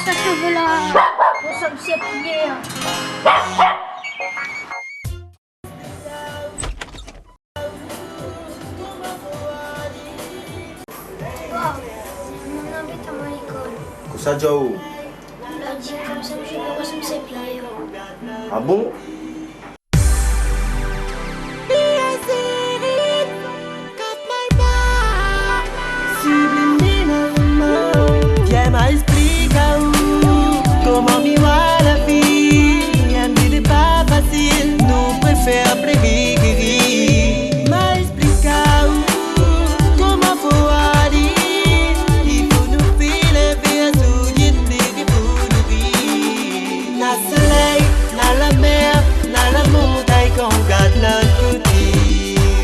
Ça se veut là. Nous sommes si pliés. Mon invite à mon école. Ça Jao. Il a dit comme ça, je vais ressemble ses pieds. Ah bon? Viens m'expliquer comment vivre la vie. Elle me dit pas facile, nous préférons prévenir. M'expliquer comment faut aller. Il faut nous filer vers tout dit pour nous vivre. Na soleil, na la mer, na la montagne qu'on garde notre côté.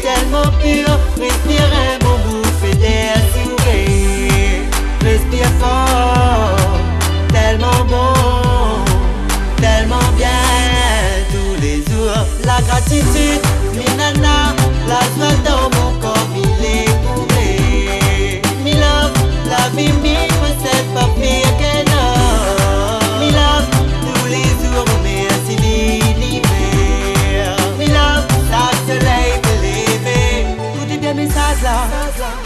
Tellement pur, respirer un bon bouffée d'air sourire. Respire fort, tellement bon, tellement bien tous les jours. La gratitude, minana, la joie dans mon corps, il est bourré. Mi love, la vie, mi recette pas pire que non. Mi love, tous les jours, merci l'hiver. Mi love, chaque soleil peut lever. Écoutez bien message là.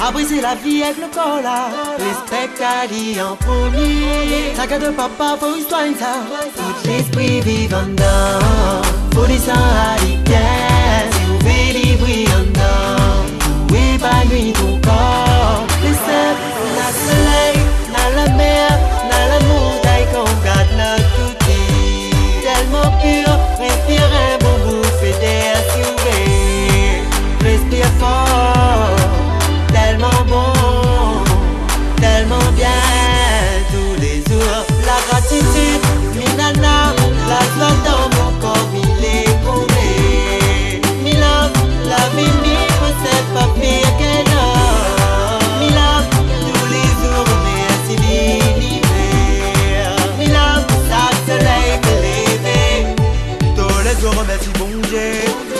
Abriser la vie avec le corps là. Respecte ta vie en premier. Saga de papa, faut histoire ça. Tout l'esprit vivant dedans. Faut des sangs à l'hiver. Si vous voulez libre en dedans. Tout épanoui ton corps. Les seuls, la soleil, dans la mer, dans la montagne qu'on garde notre côté. Tellement pur, respire un bon bouffée d'air sourire. Respire fort. Tellement bon, tellement bien tous les jours. La gratitude, minana, la joie dans mon corps, il est bourré. Mi love, la vie, mi recette pas pire que non. Mi love, tous les jours, merci l'hiver. Mi love, chaque soleil peut lever. Tous les jours, merci bon Dieu.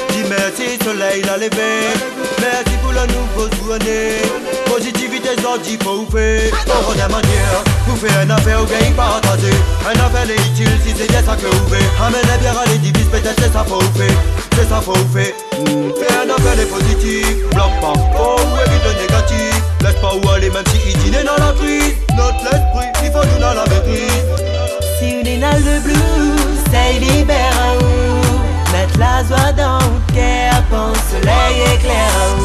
Dis merci soleil la lever. Merci pour la nouvelle journée. Positivité, gentil, faut faire. Pour une manière, vous faites une affaire au gain partagé. Une affaire est utile si c'est bien ça que vous faites. Amène la bière à l'édifice, peut-être c'est ça faut faire. C'est ça faut faire. Fais une affaire est positive. Bloque pas, faut éviter le négatif. Laisse pas où aller même si il dîne dans la crise. Notre l'esprit, il faut nous dans la maîtrise. Si on est dans le blues, c'est libère à où. Mettre la joie dans le cœur, quand le soleil éclaire à où.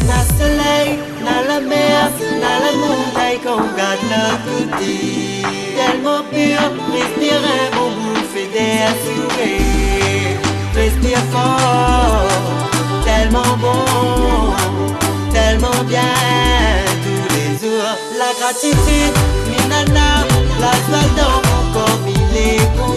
Na soleil, na la mer, na la montagne qu'on garde notre côté. Tellement pur, respire un bon bouffée d'air sourire. Respire fort, tellement bon, tellement bien tous les jours. La gratitude, minana, la joie dans mon corps, il est bon.